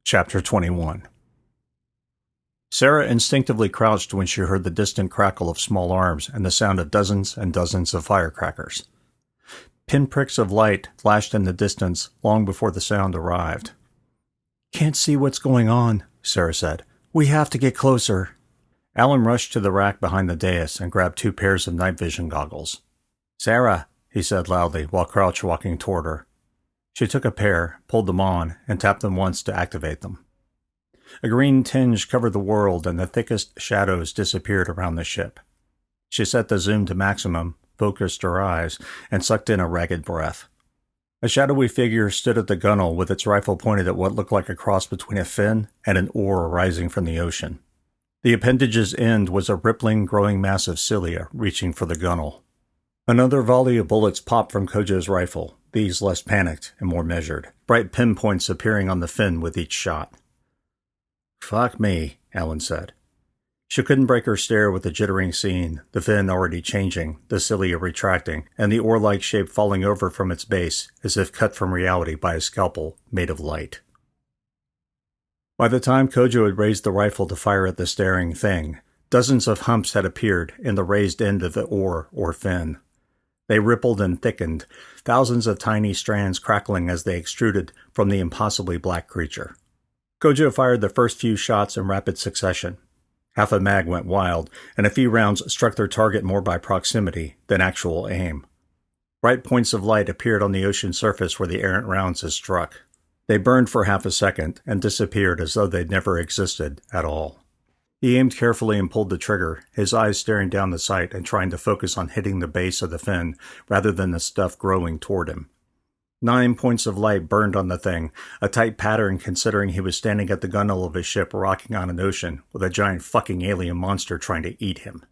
Chapter 21. Sarah instinctively crouched when she heard the distant crackle of small arms and the sound of dozens and dozens of firecrackers. Pinpricks of light flashed in the distance long before the sound arrived. "Can't see what's going on," Sarah said. "We have to get closer." Alan rushed to the rack behind the dais and grabbed 2 pairs of night vision goggles. "Sarah," he said loudly while Crouch walking toward her. She took a pair, pulled them on, and tapped them once to activate them. A green tinge covered the world and the thickest shadows disappeared around the ship. She set the zoom to maximum, focused her eyes, and sucked in a ragged breath. A shadowy figure stood at the gunwale with its rifle pointed at what looked like a cross between a fin and an oar rising from the ocean. The appendage's end was a rippling, growing mass of cilia reaching for the gunwale. Another volley of bullets popped from Kojo's rifle, these less panicked and more measured, bright pinpoints appearing on the fin with each shot. "Fuck me," Alan said. She couldn't break her stare with the jittering scene, the fin already changing, the cilia retracting, and the oar-like shape falling over from its base as if cut from reality by a scalpel made of light. By the time Kojo had raised the rifle to fire at the staring thing, dozens of humps had appeared in the raised end of the oar or fin. They rippled and thickened, thousands of tiny strands crackling as they extruded from the impossibly black creature. Kojo fired the first few shots in rapid succession. Half a mag went wild, and a few rounds struck their target more by proximity than actual aim. Bright points of light appeared on the ocean surface where the errant rounds had struck. They burned for half a second and disappeared as though they'd never existed at all. He aimed carefully and pulled the trigger, his eyes staring down the sight and trying to focus on hitting the base of the fin rather than the stuff growing toward him. 9 points of light burned on the thing, a tight pattern considering he was standing at the gunwale of his ship rocking on an ocean with a giant fucking alien monster trying to eat him.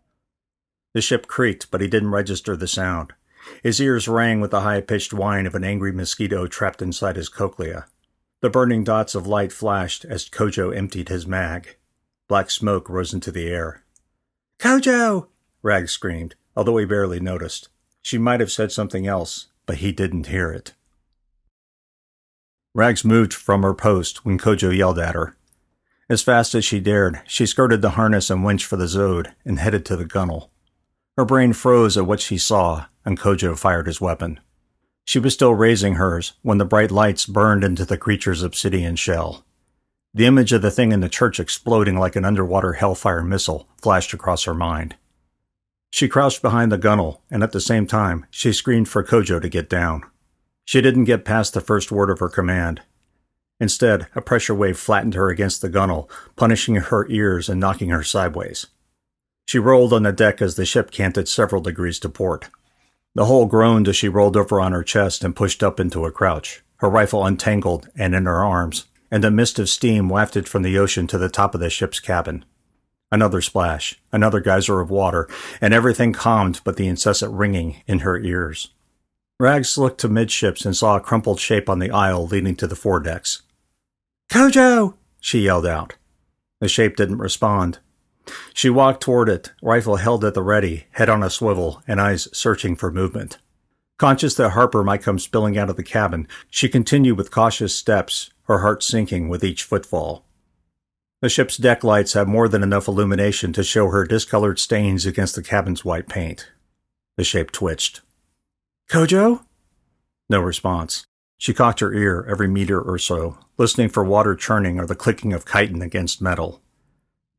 The ship creaked, but he didn't register the sound. His ears rang with the high-pitched whine of an angry mosquito trapped inside his cochlea. The burning dots of light flashed as Kojo emptied his mag. Black smoke rose into the air. "Kojo!" Rag screamed, although he barely noticed. She might have said something else, but he didn't hear it. Rags moved from her post when Kojo yelled at her. As fast as she dared, she skirted the harness and winched for the Zode and headed to the gunwale. Her brain froze at what she saw, and Kojo fired his weapon. She was still raising hers when the bright lights burned into the creature's obsidian shell. The image of the thing in the church exploding like an underwater hellfire missile flashed across her mind. She crouched behind the gunwale, and at the same time, she screamed for Kojo to get down. She didn't get past the first word of her command. Instead, a pressure wave flattened her against the gunwale, punishing her ears and knocking her sideways. She rolled on the deck as the ship canted several degrees to port. The hull groaned as she rolled over on her chest and pushed up into a crouch, her rifle untangled and in her arms, and a mist of steam wafted from the ocean to the top of the ship's cabin. Another splash, another geyser of water, and everything calmed but the incessant ringing in her ears. Rags looked to midships and saw a crumpled shape on the aisle leading to the foredecks. "Kojo!" she yelled out. The shape didn't respond. She walked toward it, rifle held at the ready, head on a swivel, and eyes searching for movement. Conscious that Harper might come spilling out of the cabin, she continued with cautious steps, her heart sinking with each footfall. The ship's deck lights had more than enough illumination to show her discolored stains against the cabin's white paint. The shape twitched. "Kojo?" No response. She cocked her ear every meter or so, listening for water churning or the clicking of chitin against metal.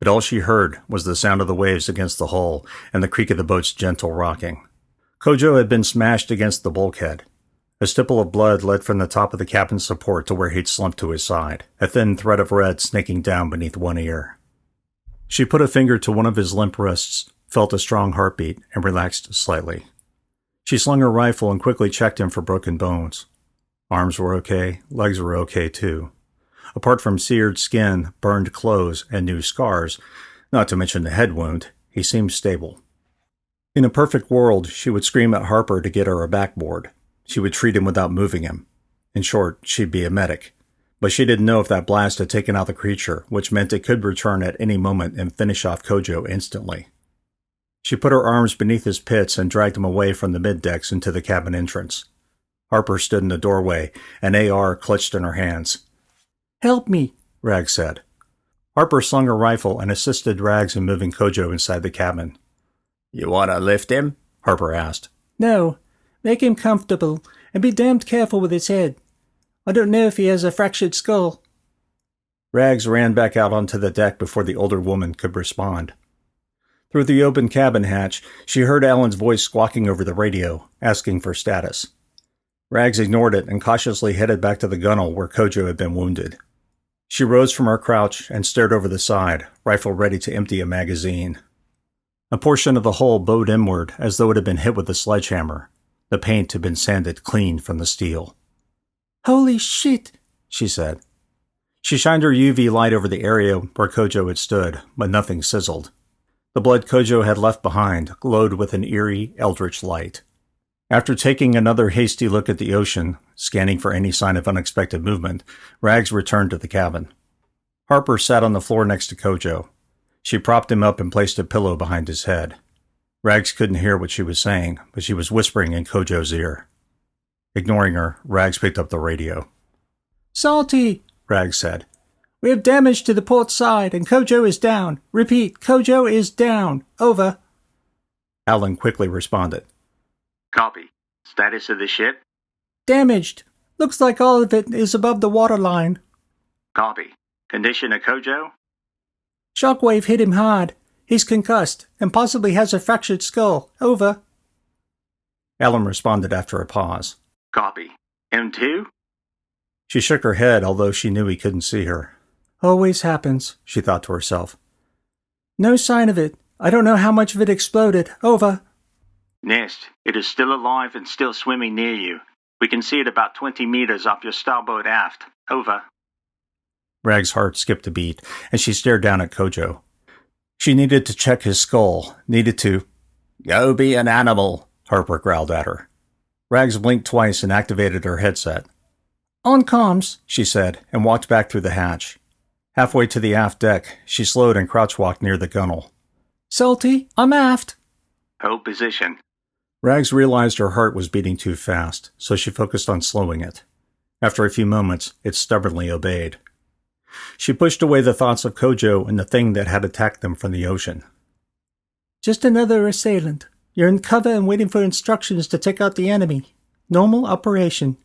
But all she heard was the sound of the waves against the hull and the creak of the boat's gentle rocking. Kojo had been smashed against the bulkhead. A stipple of blood led from the top of the cabin support to where he'd slumped to his side, a thin thread of red snaking down beneath one ear. She put a finger to one of his limp wrists, felt a strong heartbeat, and relaxed slightly. She slung her rifle and quickly checked him for broken bones. Arms were okay, legs were okay too. Apart from seared skin, burned clothes, and new scars, not to mention the head wound, he seemed stable. In a perfect world, she would scream at Harper to get her a backboard. She would treat him without moving him. In short, she'd be a medic. But she didn't know if that blast had taken out the creature, which meant it could return at any moment and finish off Kojo instantly. She put her arms beneath his pits and dragged him away from the mid-decks into the cabin entrance. Harper stood in the doorway, an AR clutched in her hands. "Help me!" Rags said. Harper slung her rifle and assisted Rags in moving Kojo inside the cabin. "You want to lift him?" Harper asked. "No. Make him comfortable, and be damned careful with his head. I don't know if he has a fractured skull." Rags ran back out onto the deck before the older woman could respond. Through the open cabin hatch, she heard Alan's voice squawking over the radio, asking for status. Rags ignored it and cautiously headed back to the gunwale where Kojo had been wounded. She rose from her crouch and stared over the side, rifle ready to empty a magazine. A portion of the hull bowed inward as though it had been hit with a sledgehammer. The paint had been sanded clean from the steel. "Holy shit," she said. She shined her UV light over the area where Kojo had stood, but nothing sizzled. The blood Kojo had left behind glowed with an eerie, eldritch light. After taking another hasty look at the ocean, scanning for any sign of unexpected movement, Rags returned to the cabin. Harper sat on the floor next to Kojo. She propped him up and placed a pillow behind his head. Rags couldn't hear what she was saying, but she was whispering in Kojo's ear. Ignoring her, Rags picked up the radio. "Salty," Rags said. "We have damage to the port side, and Kojo is down. Repeat, Kojo is down. Over." Alan quickly responded. Copy. Status of the ship? "Damaged. Looks like all of it is above the waterline." Copy. Condition of Kojo? "Shockwave hit him hard. He's concussed, and possibly has a fractured skull. Over." Alan responded after a pause. Copy. M2? She shook her head, although she knew he couldn't see her. "Always happens," she thought to herself. "No sign of it. I don't know how much of it exploded. Over." Nest, it is still alive and still swimming near you. We can see it about 20 meters off your starboard aft. Over. Rag's heart skipped a beat, and she stared down at Kojo. She needed to check his skull, needed to... "Go be an animal," Harper growled at her. Rags blinked twice and activated her headset. "On comms," she said, and walked back through the hatch. Halfway to the aft deck, she slowed and crouch-walked near the gunwale. "Salty, I'm aft." Hold position. Rags realized her heart was beating too fast, so she focused on slowing it. After a few moments, it stubbornly obeyed. She pushed away the thoughts of Kojo and the thing that had attacked them from the ocean. "Just another assailant. You're in cover and waiting for instructions to take out the enemy. Normal operation."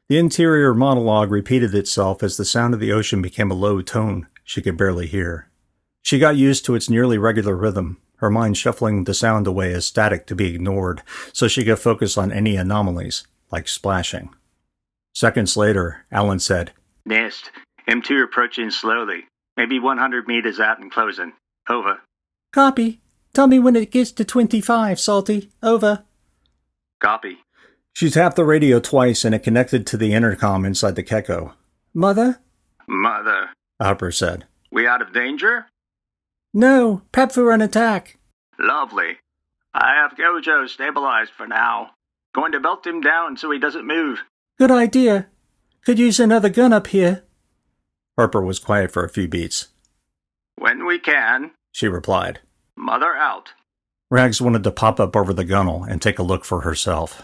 The interior monologue repeated itself as the sound of the ocean became a low tone she could barely hear. She got used to its nearly regular rhythm, her mind shuffling the sound away as static to be ignored so she could focus on any anomalies, like splashing. Seconds later, Alan said, Nest, M2 approaching slowly. Maybe 100 meters out and closing. Over. "Copy. Tell me when it gets to 25, Salty. Over." Copy. She tapped the radio twice and it connected to the intercom inside the Keko. "Mother?" Mother. Harper said. We out of danger? "No. Prep for an attack." Lovely. I have Kojo stabilized for now. Going to belt him down so he doesn't move. "Good idea. Could use another gun up here." Harper was quiet for a few beats. When we can, she replied. Mother out. Rags wanted to pop up over the gunwale and take a look for herself.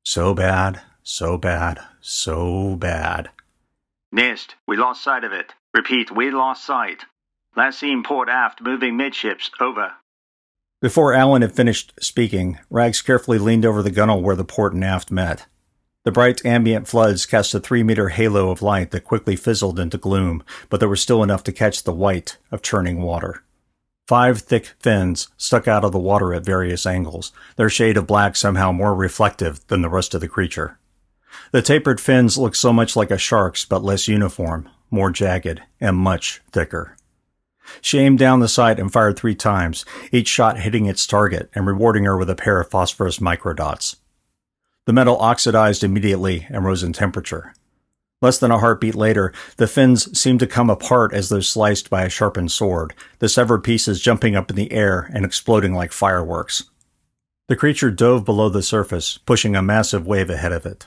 So bad, so bad, so bad. Nest, we lost sight of it. Repeat, we lost sight. Last seen port aft, moving midships. Over. Before Alan had finished speaking, Rags carefully leaned over the gunwale where the port and aft met. The bright ambient floods cast a 3-meter halo of light that quickly fizzled into gloom, but there was still enough to catch the white of churning water. 5 thick fins stuck out of the water at various angles, their shade of black somehow more reflective than the rest of the creature. The tapered fins looked so much like a shark's, but less uniform, more jagged, and much thicker. She aimed down the sight and fired 3 times, each shot hitting its target and rewarding her with a pair of phosphorus microdots. The metal oxidized immediately and rose in temperature. Less than a heartbeat later, the fins seemed to come apart as though sliced by a sharpened sword, the severed pieces jumping up in the air and exploding like fireworks. The creature dove below the surface, pushing a massive wave ahead of it.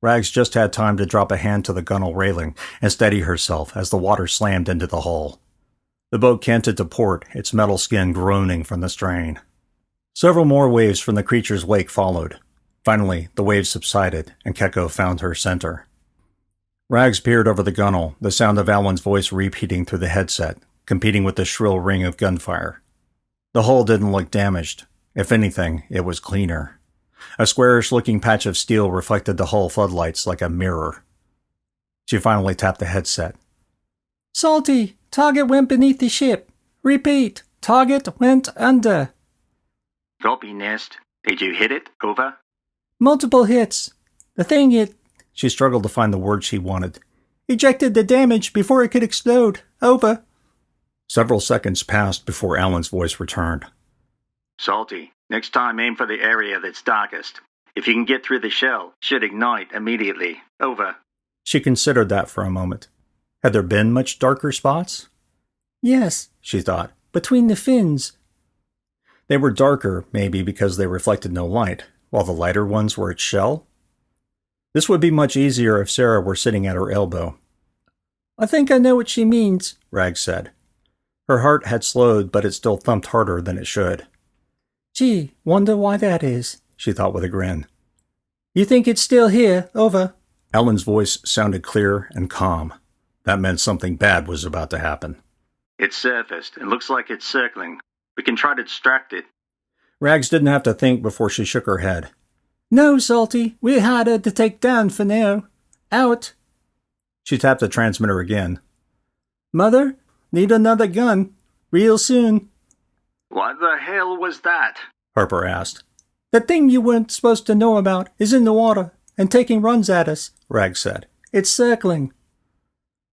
Rags just had time to drop a hand to the gunwale railing and steady herself as the water slammed into the hull. The boat canted to port, its metal skin groaning from the strain. Several more waves from the creature's wake followed. Finally, the waves subsided, and Keko found her center. Rags peered over the gunnel, the sound of Alan's voice repeating through the headset, competing with the shrill ring of gunfire. The hull didn't look damaged. If anything, it was cleaner. A squarish-looking patch of steel reflected the hull floodlights like a mirror. She finally tapped the headset. Salty, target went beneath the ship. Repeat, target went under. Copy, Nest. Did you hit it? Over. Multiple hits. The thing She struggled to find the word she wanted. ejected the damage before it could explode. Over. Several seconds passed before Alan's voice returned. Salty, next time aim for the area that's darkest. If you can get through the shell, should ignite immediately. Over. She considered that for a moment. Had there been much darker spots? Yes, She thought. between the fins. They were darker, maybe because they reflected no light, while the lighter ones were its shell? This would be much easier if Sarah were sitting at her elbow. I think I know what she means, Rags said. Her heart had slowed, but it still thumped harder than it should. Gee, wonder why that is, She thought with a grin. You think it's still here? Over. Ellen's voice sounded clear and calm. That meant something bad was about to happen. It's surfaced and looks like it's circling. We can try to distract it. Rags didn't have to think before she shook her head. No, Salty, we're harder to take down for now. Out. She tapped the transmitter again. Mother, need another gun. Real soon. What the hell was that? Harper asked. The thing you weren't supposed to know about is in the water and taking runs at us, Rags said. It's circling.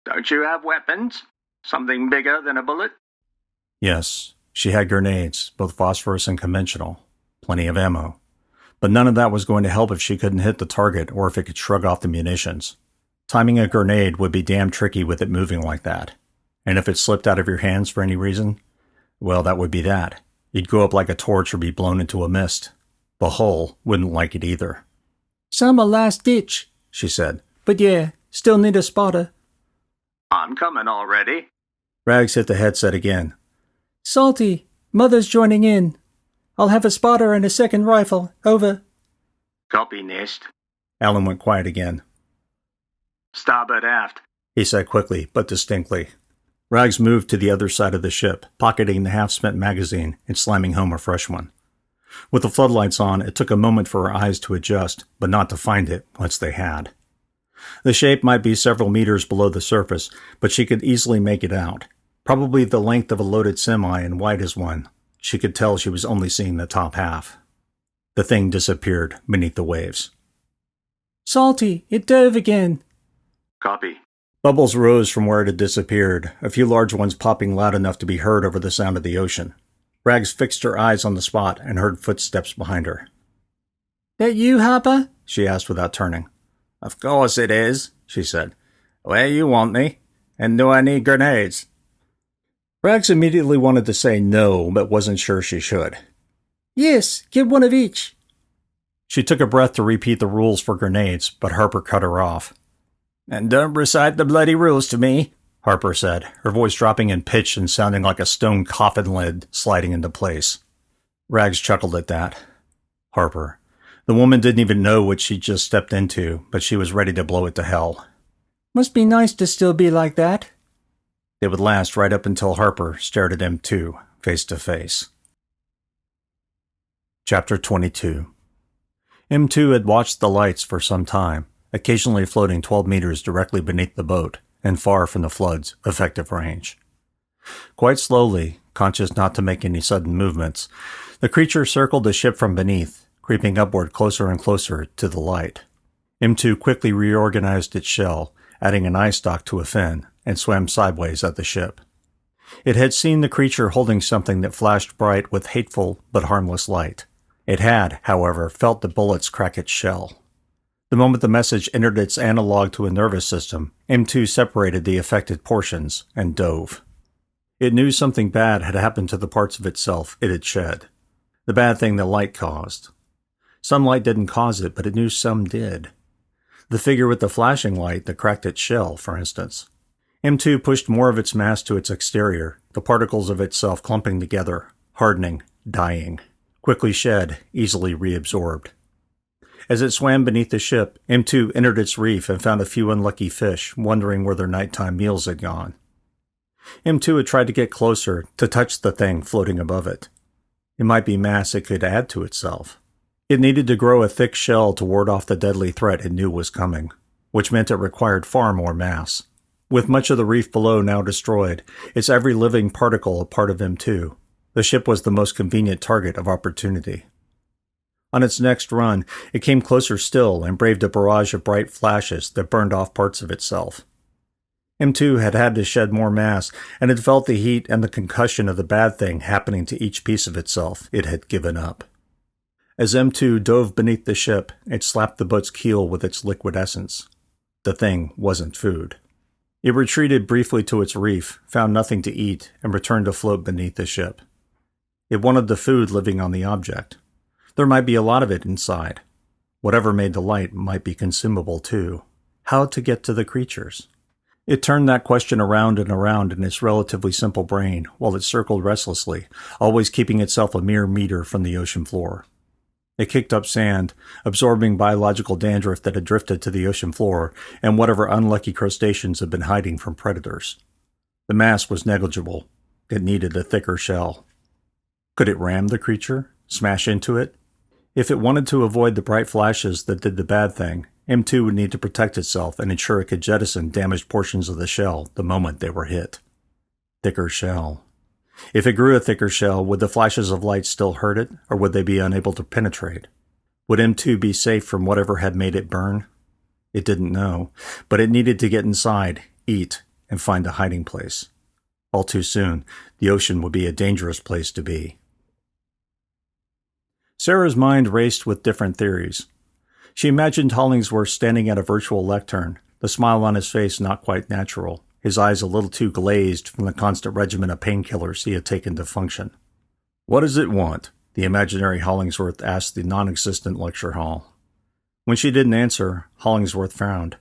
Don't you have weapons? Something bigger than a bullet? Yes, she had grenades, both phosphorus and conventional. Plenty of ammo. But none of that was going to help if she couldn't hit the target or if it could shrug off the munitions. Timing a grenade would be damn tricky with it moving like that. And if it slipped out of your hands for any reason, well, that would be that. You'd go up like a torch or be blown into a mist. The hull wouldn't like it either. Some a last ditch, She said. but yeah, still need a spotter. I'm coming already. Rags hit the headset again. Salty, Mother's joining in. I'll have a spotter and a second rifle. Over. Copy, Nest. Alan went quiet again. Starboard aft. He said quickly, but distinctly. Rags moved to the other side of the ship, pocketing the half-spent magazine and slamming home a fresh one. With the floodlights on, it took a moment for her eyes to adjust, but not to find it once they had. The shape might be several meters below the surface, but she could easily make it out. Probably the length of a loaded semi and wide as one. She could tell she was only seeing the top half. The thing disappeared beneath the waves. Salty, it dove again. Copy. Bubbles rose from where it had disappeared, a few large ones popping loud enough to be heard over the sound of the ocean. Rags fixed her eyes on the spot and heard footsteps behind her. That you, Harper? She asked without turning. Of course it is, she said. Where you want me? And do I need grenades? Rags immediately wanted to say no, but wasn't sure she should. Yes, get one of each. She took a breath to repeat the rules for grenades, but Harper cut her off. And don't recite the bloody rules to me, Harper said, her voice dropping in pitch and sounding like a stone coffin lid sliding into place. Rags chuckled at that. Harper. The woman didn't even know what she'd just stepped into, but she was ready to blow it to hell. Must be nice to still be like that. It would last right up until Harper stared at him too, face to face. Chapter 22. M2 had watched the lights for some time, occasionally floating 12 meters directly beneath the boat and far from the flood's effective range. Quite slowly, conscious not to make any sudden movements, the creature circled the ship from beneath, creeping upward closer and closer to the light. M2 quickly reorganized its shell, adding an eye stalk to a fin, and swam sideways at the ship. It had seen the creature holding something that flashed bright with hateful but harmless light. It had, however, felt the bullets crack its shell. The moment the message entered its analog to a nervous system, M2 separated the affected portions and dove. It knew something bad had happened to the parts of itself it had shed. The bad thing the light caused. Some light didn't cause it, but it knew some did. The figure with the flashing light that cracked its shell, for instance. M2 pushed more of its mass to its exterior, the particles of itself clumping together, hardening, dying. Quickly shed, easily reabsorbed. As it swam beneath the ship, M2 entered its reef and found a few unlucky fish, wondering where their nighttime meals had gone. M2 had tried to get closer, to touch the thing floating above it. It might be mass it could add to itself. It needed to grow a thick shell to ward off the deadly threat it knew was coming, which meant it required far more mass. With much of the reef below now destroyed, its every living particle a part of M2, the ship was the most convenient target of opportunity. On its next run, it came closer still and braved a barrage of bright flashes that burned off parts of itself. M2 had had to shed more mass and had felt the heat and the concussion of the bad thing happening to each piece of itself it had given up. As M2 dove beneath the ship, it slapped the boat's keel with its liquid essence. The thing wasn't food. It retreated briefly to its reef, found nothing to eat, and returned to float beneath the ship. It wanted the food living on the object. There might be a lot of it inside. Whatever made the light might be consumable too. How to get to the creatures? It turned that question around and around in its relatively simple brain while it circled restlessly, always keeping itself a mere meter from the ocean floor. It kicked up sand, absorbing biological dandruff that had drifted to the ocean floor and whatever unlucky crustaceans had been hiding from predators. The mass was negligible. It needed a thicker shell. Could it ram the creature? Smash into it? If it wanted to avoid the bright flashes that did the bad thing, M2 would need to protect itself and ensure it could jettison damaged portions of the shell the moment they were hit. Thicker shell. If it grew a thicker shell, would the flashes of light still hurt it, or would they be unable to penetrate? Would M2 be safe from whatever had made it burn? It didn't know, but it needed to get inside, eat, and find a hiding place. All too soon, the ocean would be a dangerous place to be. Sarah's mind raced with different theories. She imagined Hollingsworth standing at a virtual lectern, the smile on his face not quite natural, his eyes a little too glazed from the constant regimen of painkillers he had taken to function. "What does it want?" the imaginary Hollingsworth asked the non-existent lecture hall. When she didn't answer, Hollingsworth frowned.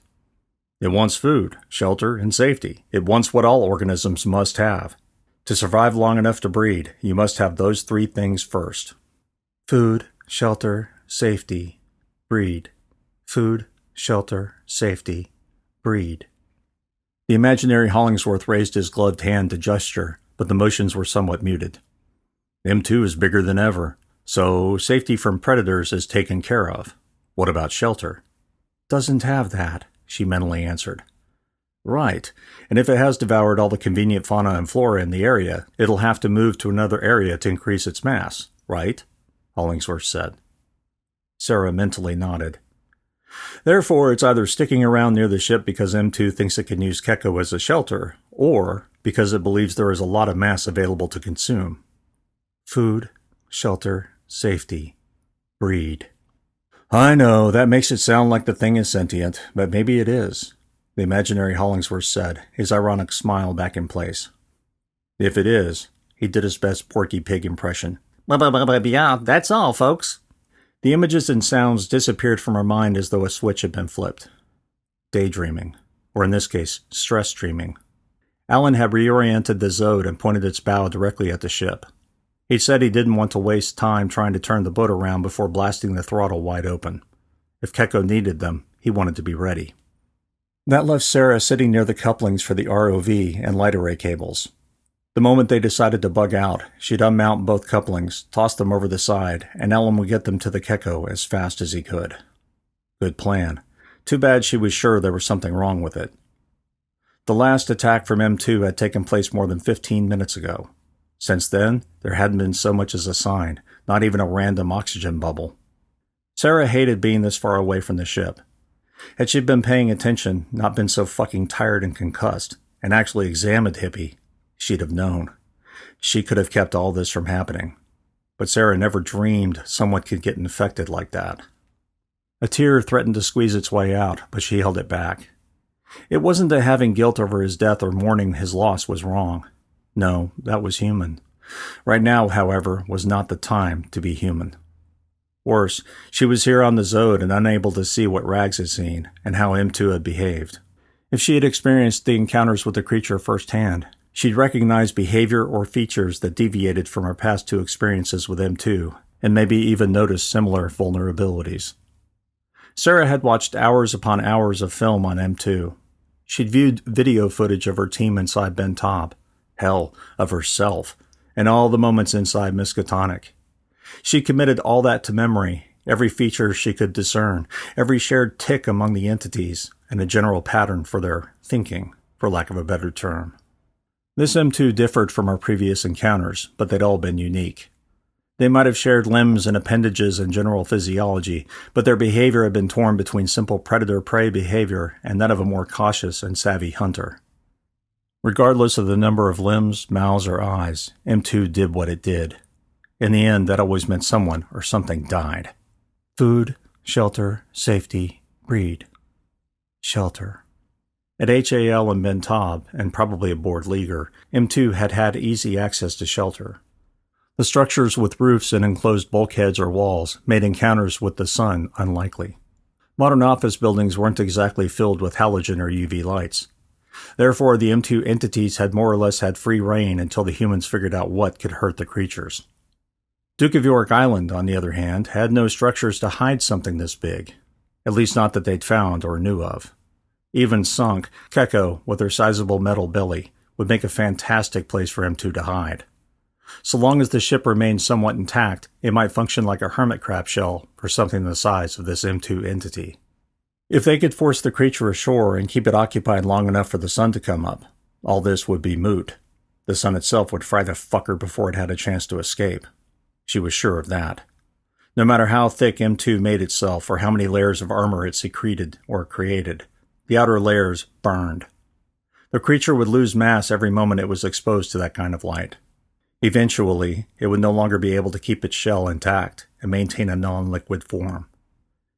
"It wants food, shelter, and safety. It wants what all organisms must have. To survive long enough to breed, you must have those three things first." Food, shelter, safety, breed. Food, shelter, safety, breed. The imaginary Hollingsworth raised his gloved hand to gesture, but the motions were somewhat muted. "M2 is bigger than ever, so safety from predators is taken care of. What about shelter?" "Doesn't have that," she mentally answered. "Right, and if it has devoured all the convenient fauna and flora in the area, it'll have to move to another area to increase its mass, right?" Hollingsworth said. Sarah mentally nodded. "Therefore, it's either sticking around near the ship because M2 thinks it can use Keko as a shelter, or because it believes there is a lot of mass available to consume. Food, shelter, safety, breed." "I know, that makes it sound like the thing is sentient, but maybe it is," the imaginary Hollingsworth said, his ironic smile back in place. "If it is," he did his best Porky Pig impression. "Yeah, that's all, folks." The images and sounds disappeared from her mind as though a switch had been flipped. Daydreaming, or in this case, stress dreaming. Alan had reoriented the Zode and pointed its bow directly at the ship. He said he didn't want to waste time trying to turn the boat around before blasting the throttle wide open. If Keko needed them, he wanted to be ready. That left Sarah sitting near the couplings for the ROV and light array cables. The moment they decided to bug out, she'd unmount both couplings, toss them over the side, and Ellen would get them to the Keko as fast as he could. Good plan. Too bad she was sure there was something wrong with it. The last attack from M2 had taken place more than 15 minutes ago. Since then, there hadn't been so much as a sign, not even a random oxygen bubble. Sarah hated being this far away from the ship. Had she been paying attention, not been so fucking tired and concussed, and actually examined Hippie, she'd have known. She could have kept all this from happening. But Sarah never dreamed someone could get infected like that. A tear threatened to squeeze its way out, but she held it back. It wasn't that having guilt over his death or mourning his loss was wrong. No, that was human. Right now, however, was not the time to be human. Worse, she was here on the Zode and unable to see what Rags had seen, and how M2 had behaved. If she had experienced the encounters with the creature firsthand, she'd recognize behavior or features that deviated from her past two experiences with M2, and maybe even notice similar vulnerabilities. Sarah had watched hours upon hours of film on M2. She'd viewed video footage of her team inside Ben Taub, hell, of herself, and all the moments inside Miskatonic. She committed all that to memory, every feature she could discern, every shared tick among the entities, and a general pattern for their thinking, for lack of a better term. This M2 differed from our previous encounters, but they'd all been unique. They might have shared limbs and appendages and general physiology, but their behavior had been torn between simple predator-prey behavior and that of a more cautious and savvy hunter. Regardless of the number of limbs, mouths, or eyes, M2 did what it did. In the end, that always meant someone or something died. Food, shelter, safety, breed. Shelter. At HAL and Ben Taub, and probably aboard Leaguer, M2 had had easy access to shelter. The structures with roofs and enclosed bulkheads or walls made encounters with the sun unlikely. Modern office buildings weren't exactly filled with halogen or UV lights. Therefore, the M2 entities had more or less had free rein until the humans figured out what could hurt the creatures. Duke of York Island, on the other hand, had no structures to hide something this big, at least not that they'd found or knew of. Even sunk, Keko, with her sizable metal belly, would make a fantastic place for M2 to hide. So long as the ship remained somewhat intact, it might function like a hermit crab shell for something the size of this M2 entity. If they could force the creature ashore and keep it occupied long enough for the sun to come up, all this would be moot. The sun itself would fry the fucker before it had a chance to escape. She was sure of that. No matter how thick M2 made itself or how many layers of armor it secreted or created, the outer layers burned. The creature would lose mass every moment it was exposed to that kind of light. Eventually, it would no longer be able to keep its shell intact and maintain a non-liquid form.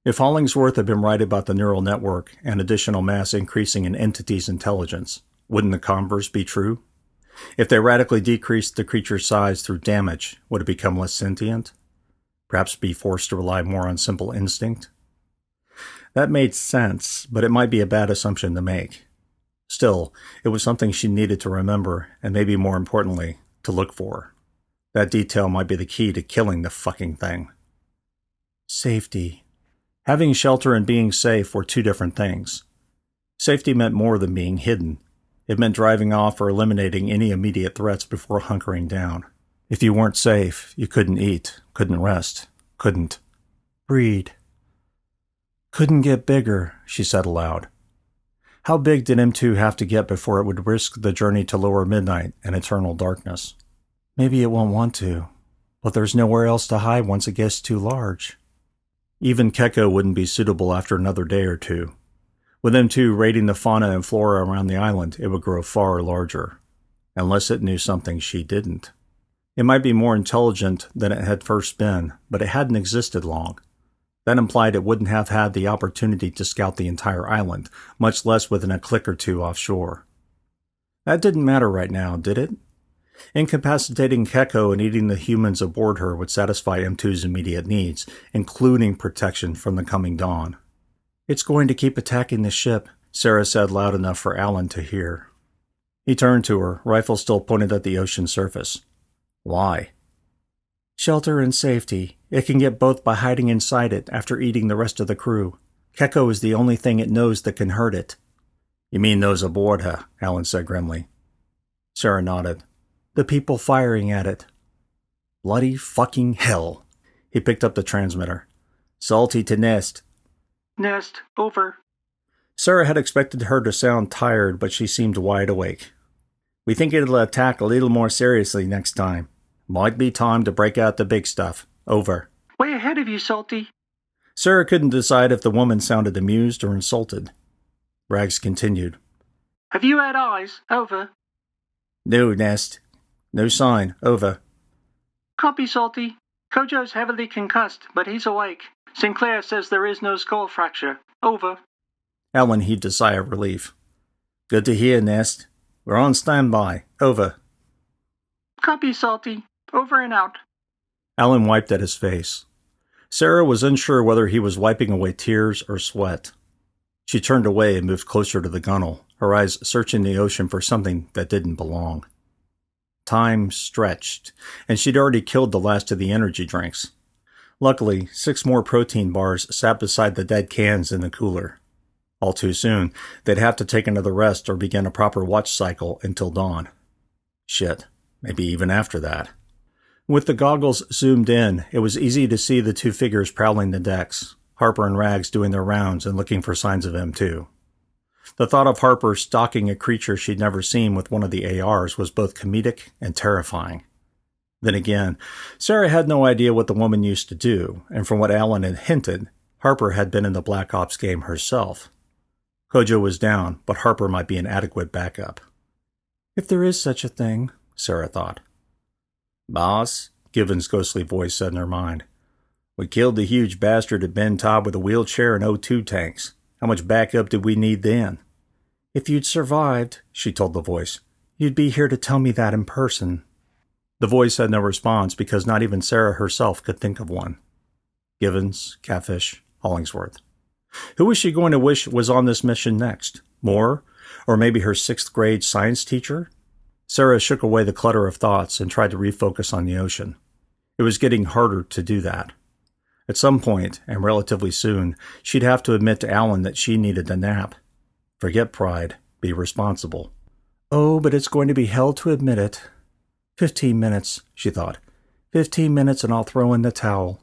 If Hollingsworth had been right about the neural network and additional mass increasing an entity's intelligence, wouldn't the converse be true? If they radically decreased the creature's size through damage, would it become less sentient? Perhaps be forced to rely more on simple instinct? That made sense, but it might be a bad assumption to make. Still, it was something she needed to remember, and maybe more importantly, to look for. That detail might be the key to killing the fucking thing. Safety. Having shelter and being safe were two different things. Safety meant more than being hidden. It meant driving off or eliminating any immediate threats before hunkering down. If you weren't safe, you couldn't eat, couldn't rest, couldn't breed. Couldn't get bigger, she said aloud. How big did M2 have to get before it would risk the journey to lower midnight and eternal darkness? Maybe it won't want to, but there's nowhere else to hide once it gets too large. Even Keko wouldn't be suitable after another day or two. With M2 raiding the fauna and flora around the island, it would grow far larger. Unless it knew something she didn't. It might be more intelligent than it had first been, but it hadn't existed long. That implied it wouldn't have had the opportunity to scout the entire island, much less within a click or two offshore. That didn't matter right now, did it? Incapacitating Keko and eating the humans aboard her would satisfy M2's immediate needs, including protection from the coming dawn. It's going to keep attacking the ship, Sarah said loud enough for Alan to hear. He turned to her, rifle still pointed at the ocean surface. Why? Shelter and safety. It can get both by hiding inside it after eating the rest of the crew. Keko is the only thing it knows that can hurt it. You mean those aboard her, Alan said grimly. Sarah nodded. The people firing at it. Bloody fucking hell. He picked up the transmitter. Salty to Nest. Nest, over. Sarah had expected her to sound tired, but she seemed wide awake. We think it'll attack a little more seriously next time. Might be time to break out the big stuff. Over. Way ahead of you, Salty. Sarah couldn't decide if the woman sounded amused or insulted. Rags continued. Have you had eyes? Over. No, Nest. No sign. Over. Copy, Salty. Kojo's heavily concussed, but he's awake. Sinclair says there is no skull fracture. Over. Alan heaved a sigh of relief. Good to hear, Nest. We're on standby. Over. Copy, Salty. Over and out. Alan wiped at his face. Sarah was unsure whether he was wiping away tears or sweat. She turned away and moved closer to the gunwale, her eyes searching the ocean for something that didn't belong. Time stretched, and she'd already killed the last of the energy drinks. Luckily, 6 more protein bars sat beside the dead cans in the cooler. All too soon, they'd have to take another rest or begin a proper watch cycle until dawn. Shit, maybe even after that. With the goggles zoomed in, it was easy to see the 2 figures prowling the decks, Harper and Rags doing their rounds and looking for signs of M2. The thought of Harper stalking a creature she'd never seen with one of the ARs was both comedic and terrifying. Then again, Sarah had no idea what the woman used to do, and from what Alan had hinted, Harper had been in the Black Ops game herself. Kojo was down, but Harper might be an adequate backup. If there is such a thing, Sarah thought. Boss, Given's ghostly voice said in her mind. We killed the huge bastard at Ben Taub with a wheelchair and O2 tanks. How much backup did we need then? If you'd survived, she told the voice, you'd be here to tell me that in person. The voice had no response because not even Sarah herself could think of one. Givens, Catfish, Hollingsworth. Who was she going to wish was on this mission next? Moore? Or maybe her 6th grade science teacher? Sarah shook away the clutter of thoughts and tried to refocus on the ocean. It was getting harder to do that. At some point, and relatively soon, she'd have to admit to Alan that she needed a nap. Forget pride. Be responsible. Oh, but it's going to be hell to admit it. 15 minutes, she thought. 15 minutes and I'll throw in the towel.